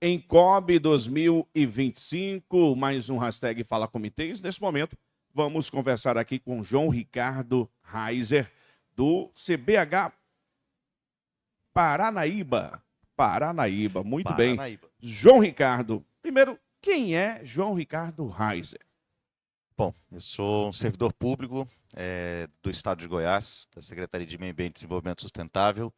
Encob 2025, mais um hashtag Fala Comitês. Nesse momento, vamos conversar aqui com João Ricardo Reiser, do CBH Paranaíba. Paranaíba, muito bem. Paranaíba. João Ricardo, primeiro, quem é João Ricardo Reiser? Bom, eu sou um servidor público do Estado de Goiás, da Secretaria de Meio Ambiente e Desenvolvimento Sustentável.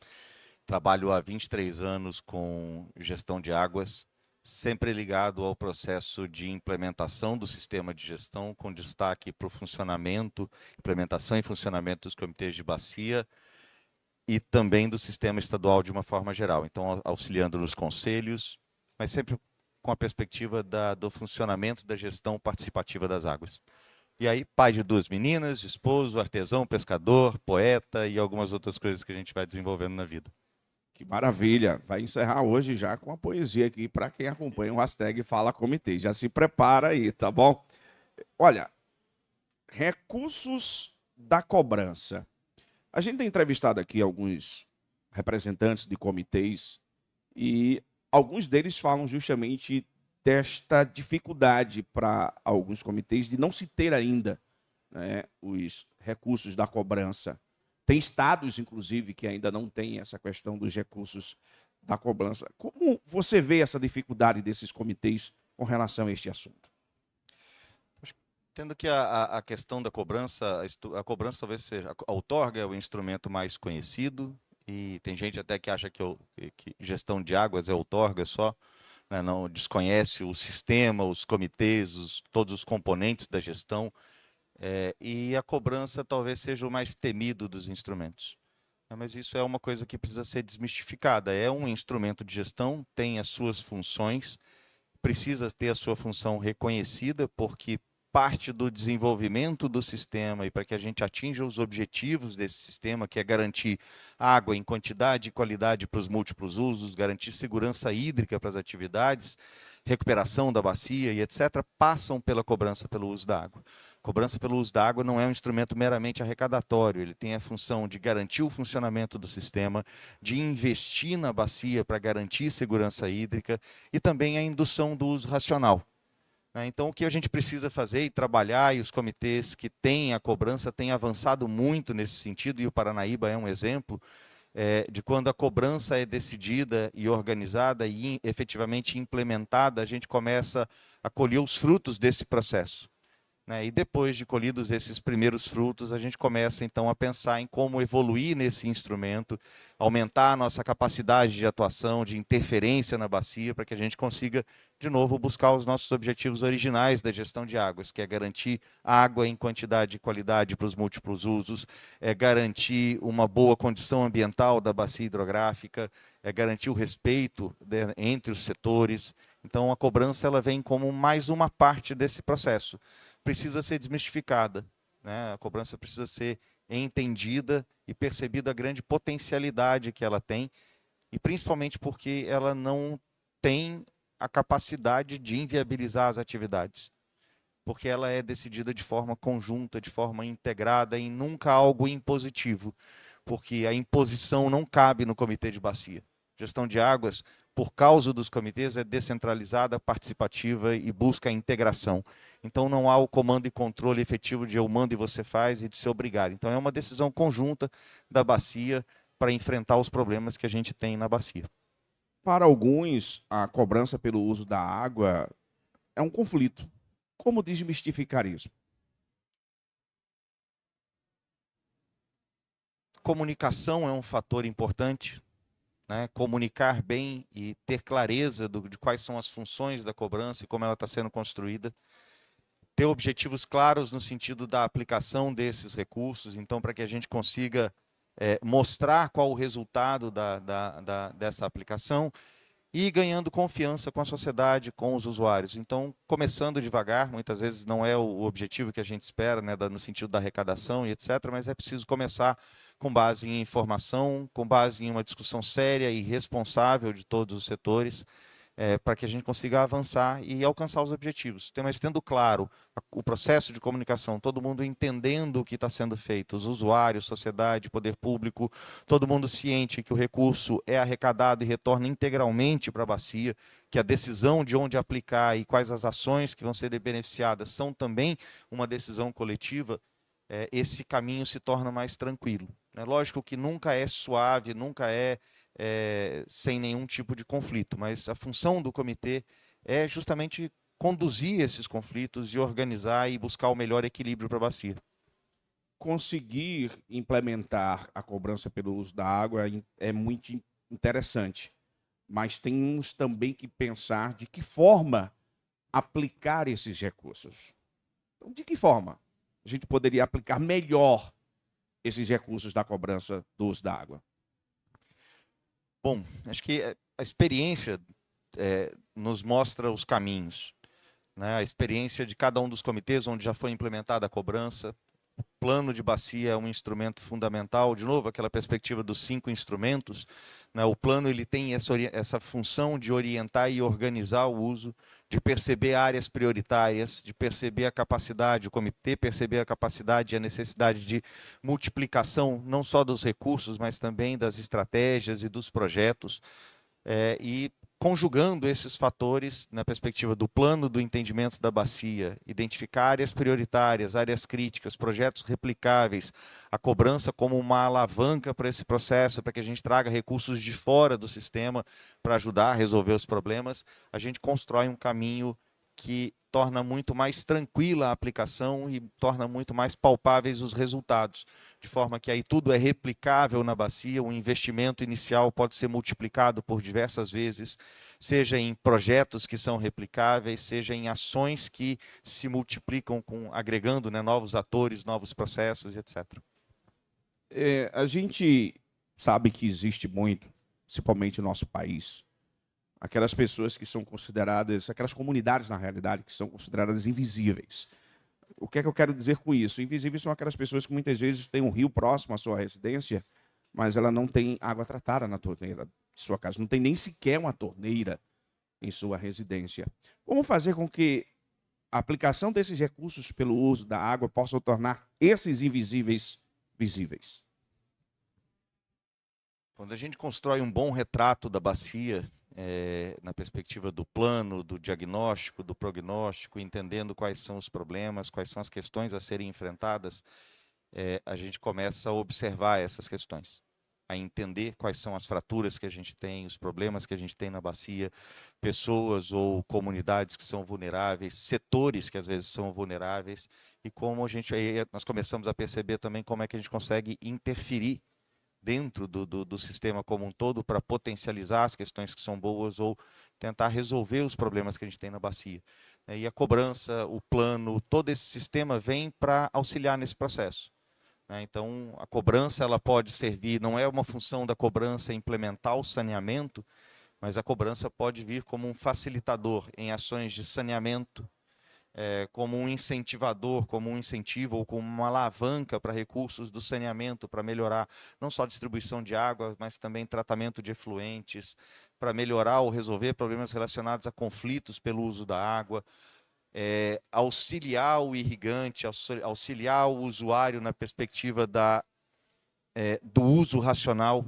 Trabalho há 23 anos com gestão de águas, sempre ligado ao processo de implementação do sistema de gestão, com destaque para o funcionamento, implementação e funcionamento dos comitês de bacia e também do sistema estadual de uma forma geral. Então, auxiliando nos conselhos, mas sempre com a perspectiva do funcionamento da gestão participativa das águas. E aí, pai de 2 meninas, esposo, artesão, pescador, poeta e algumas outras coisas que a gente vai desenvolvendo na vida. Que maravilha! Vai encerrar hoje já com a poesia aqui para quem acompanha o hashtag Fala Comitê. Já se prepara aí, tá bom? Olha, recursos da cobrança. A gente tem entrevistado aqui alguns representantes de comitês e alguns deles falam justamente desta dificuldade para alguns comitês de não se ter ainda, né, os recursos da cobrança. Tem estados, inclusive, que ainda não têm essa questão dos recursos da cobrança. Como você vê essa dificuldade desses comitês com relação a este assunto? Tendo que a questão da cobrança, a cobrança talvez seja, a outorga é o instrumento mais conhecido, e tem gente até que acha que gestão de águas é outorga só, né, não desconhece o sistema, os comitês, todos os componentes da gestão, e a cobrança talvez seja o mais temido dos instrumentos. Mas isso é uma coisa que precisa ser desmistificada. É um instrumento de gestão, tem as suas funções, precisa ter a sua função reconhecida, porque parte do desenvolvimento do sistema e para que a gente atinja os objetivos desse sistema, que é garantir água em quantidade e qualidade para os múltiplos usos, garantir segurança hídrica para as atividades, recuperação da bacia e etc., passam pela cobrança pelo uso da água. Cobrança pelo uso da água não é um instrumento meramente arrecadatório, ele tem a função de garantir o funcionamento do sistema, de investir na bacia para garantir segurança hídrica e também a indução do uso racional. Então, o que a gente precisa fazer e trabalhar, e os comitês que têm a cobrança têm avançado muito nesse sentido, e o Paranaíba é um exemplo, de quando a cobrança é decidida e organizada e efetivamente implementada, a gente começa a colher os frutos desse processo. E depois de colhidos esses primeiros frutos, a gente começa então a pensar em como evoluir nesse instrumento, aumentar a nossa capacidade de atuação, de interferência na bacia, para que a gente consiga, de novo, buscar os nossos objetivos originais da gestão de águas, que é garantir água em quantidade e qualidade para os múltiplos usos, é garantir uma boa condição ambiental da bacia hidrográfica, é garantir o respeito entre os setores. Então, a cobrança ela vem como mais uma parte desse processo. Precisa ser desmistificada, né? A cobrança precisa ser entendida e percebida a grande potencialidade que ela tem, e principalmente porque ela não tem a capacidade de inviabilizar as atividades, porque ela é decidida de forma conjunta, de forma integrada e nunca algo impositivo, porque a imposição não cabe no comitê de bacia. Gestão de águas, por causa dos comitês, é descentralizada, participativa e busca a integração. Então não há o comando e controle efetivo de eu mando e você faz e de se obrigar. Então é uma decisão conjunta da bacia para enfrentar os problemas que a gente tem na bacia. Para alguns, a cobrança pelo uso da água é um conflito. Como desmistificar isso? Comunicação é um fator importante. Comunicar bem e ter clareza de quais são as funções da cobrança e como ela está sendo construída. Ter objetivos claros no sentido da aplicação desses recursos, então, para que a gente consiga mostrar qual o resultado dessa aplicação e ir ganhando confiança com a sociedade, com os usuários. Então, começando devagar, muitas vezes não é o objetivo que a gente espera, no sentido da arrecadação e etc., mas é preciso começar com base em informação, com base em uma discussão séria e responsável de todos os setores, para que a gente consiga avançar e alcançar os objetivos. Mas tendo claro o processo de comunicação, todo mundo entendendo o que está sendo feito, os usuários, sociedade, poder público, todo mundo ciente que o recurso é arrecadado e retorna integralmente para a bacia, que a decisão de onde aplicar e quais as ações que vão ser beneficiadas são também uma decisão coletiva, esse caminho se torna mais tranquilo. Lógico que nunca é suave, nunca sem nenhum tipo de conflito, mas a função do comitê é justamente conduzir esses conflitos e organizar e buscar o melhor equilíbrio para a bacia. Conseguir implementar a cobrança pelo uso da água é muito interessante, mas temos também que pensar de que forma aplicar esses recursos. Então, de que forma a gente poderia aplicar melhor esses recursos da cobrança do uso da água? Bom, acho que a experiência nos mostra os caminhos, né? A experiência de cada um dos comitês onde já foi implementada a cobrança. O plano de bacia é um instrumento fundamental, de novo, aquela perspectiva dos 5 instrumentos, né? O plano ele tem essa função de orientar e organizar o uso, de perceber áreas prioritárias, de perceber a capacidade, o comitê perceber a capacidade e a necessidade de multiplicação, não só dos recursos, mas também das estratégias e dos projetos, e conjugando esses fatores na perspectiva do plano do entendimento da bacia, identificar áreas prioritárias, áreas críticas, projetos replicáveis, a cobrança como uma alavanca para esse processo, para que a gente traga recursos de fora do sistema para ajudar a resolver os problemas, a gente constrói um caminho que torna muito mais tranquila a aplicação e torna muito mais palpáveis os resultados, de forma que aí tudo é replicável na bacia, o investimento inicial pode ser multiplicado por diversas vezes, seja em projetos que são replicáveis, seja em ações que se multiplicam agregando, né, novos atores, novos processos, etc. A gente sabe que existe muito, principalmente no nosso país, aquelas pessoas que são consideradas, aquelas comunidades, na realidade, que são consideradas invisíveis. O que é que eu quero dizer com isso? Invisíveis são aquelas pessoas que muitas vezes têm um rio próximo à sua residência, mas ela não tem água tratada na torneira de sua casa, não tem nem sequer uma torneira em sua residência. Como fazer com que a aplicação desses recursos pelo uso da água possa tornar esses invisíveis visíveis? Quando a gente constrói um bom retrato da bacia, na perspectiva do plano, do diagnóstico, do prognóstico, entendendo quais são os problemas, quais são as questões a serem enfrentadas, a gente começa a observar essas questões, a entender quais são as fraturas que a gente tem, os problemas que a gente tem na bacia, pessoas ou comunidades que são vulneráveis, setores que às vezes são vulneráveis, e como nós começamos a perceber também como é que a gente consegue interferir dentro do sistema como um todo para potencializar as questões que são boas ou tentar resolver os problemas que a gente tem na bacia. E a cobrança, o plano, todo esse sistema vem para auxiliar nesse processo. Então, a cobrança ela pode servir, não é uma função da cobrança implementar o saneamento, mas a cobrança pode vir como um facilitador em ações de saneamento, como um incentivador, como um incentivo ou como uma alavanca para recursos do saneamento, para melhorar não só a distribuição de água, mas também tratamento de efluentes, para melhorar ou resolver problemas relacionados a conflitos pelo uso da água, auxiliar o irrigante, auxiliar o usuário na perspectiva do uso racional.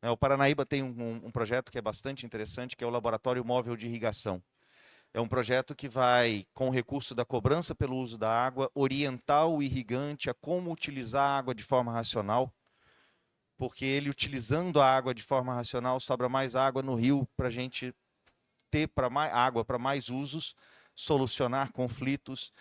O Paranaíba tem um projeto que é bastante interessante, que é o Laboratório Móvel de Irrigação. É um projeto que vai, com o recurso da cobrança pelo uso da água, orientar o irrigante a como utilizar a água de forma racional, porque ele, utilizando a água de forma racional, sobra mais água no rio para a gente ter água para mais usos, solucionar conflitos,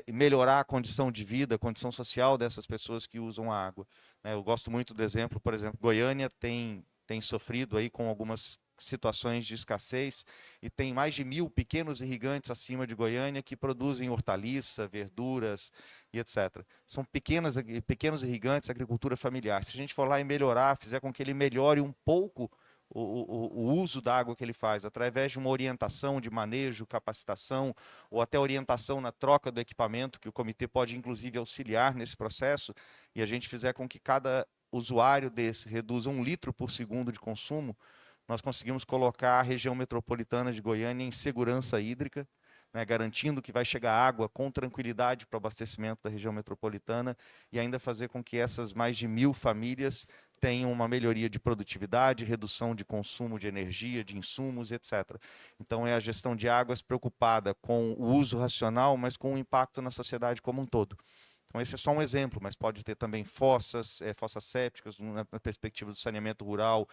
melhorar a condição de vida, a condição social dessas pessoas que usam a água. Eu gosto muito do exemplo, por exemplo, Goiânia tem sofrido aí com algumas situações de escassez e tem mais de 1.000 pequenos irrigantes acima de Goiânia que produzem hortaliça, verduras e etc. São pequenos irrigantes, agricultura familiar. Se a gente for lá e melhorar, fizer com que ele melhore um pouco o uso da água que ele faz, através de uma orientação de manejo, capacitação, ou até orientação na troca do equipamento, que o comitê pode inclusive auxiliar nesse processo, e a gente fizer com que cada usuário desse reduza 1 litro por segundo de consumo, nós conseguimos colocar a região metropolitana de Goiânia em segurança hídrica, né, garantindo que vai chegar água com tranquilidade para o abastecimento da região metropolitana e ainda fazer com que essas mais de 1.000 famílias tenham uma melhoria de produtividade, redução de consumo de energia, de insumos, etc. Então, é a gestão de águas preocupada com o uso racional, mas com o impacto na sociedade como um todo. Então, esse é só um exemplo, mas pode ter também fossas sépticas, na perspectiva do saneamento rural,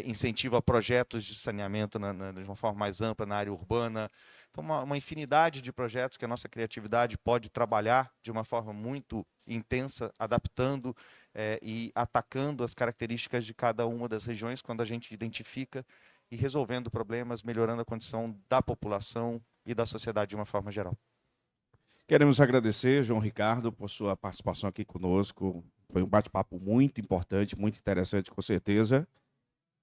incentivo a projetos de saneamento de uma forma mais ampla na área urbana. Então, uma infinidade de projetos que a nossa criatividade pode trabalhar de uma forma muito intensa, adaptando e atacando as características de cada uma das regiões quando a gente identifica e resolvendo problemas, melhorando a condição da população e da sociedade de uma forma geral. Queremos agradecer, João Ricardo, por sua participação aqui conosco. Foi um bate-papo muito importante, muito interessante, com certeza.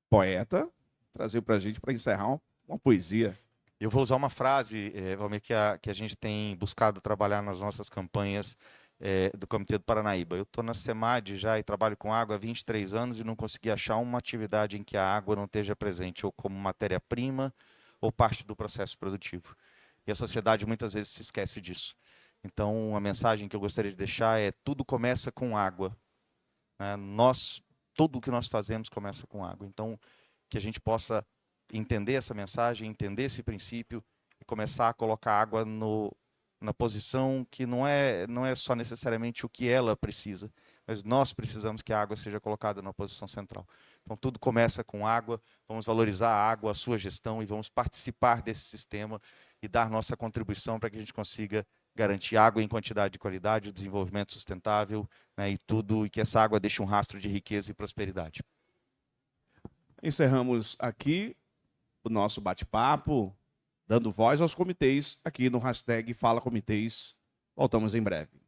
Poeta, trazer para a gente, para encerrar, uma poesia. Eu vou usar uma frase, Valmir, que a gente tem buscado trabalhar nas nossas campanhas do Comitê do Paranaíba. Eu estou na SEMAD já e trabalho com água há 23 anos e não consegui achar uma atividade em que a água não esteja presente ou como matéria-prima ou parte do processo produtivo. E a sociedade muitas vezes se esquece disso. Então, a mensagem que eu gostaria de deixar é: tudo começa com água. Né? Tudo o que nós fazemos começa com água. Então, que a gente possa entender essa mensagem, entender esse princípio e começar a colocar a água na posição que não é só necessariamente o que ela precisa, mas nós precisamos que a água seja colocada na posição central. Então, tudo começa com água, vamos valorizar a água, a sua gestão e vamos participar desse sistema e dar nossa contribuição para que a gente consiga garantir água em quantidade de qualidade, o desenvolvimento sustentável, né, e que essa água deixe um rastro de riqueza e prosperidade. Encerramos aqui o nosso bate-papo, dando voz aos comitês aqui no hashtag Fala Comitês. Voltamos em breve.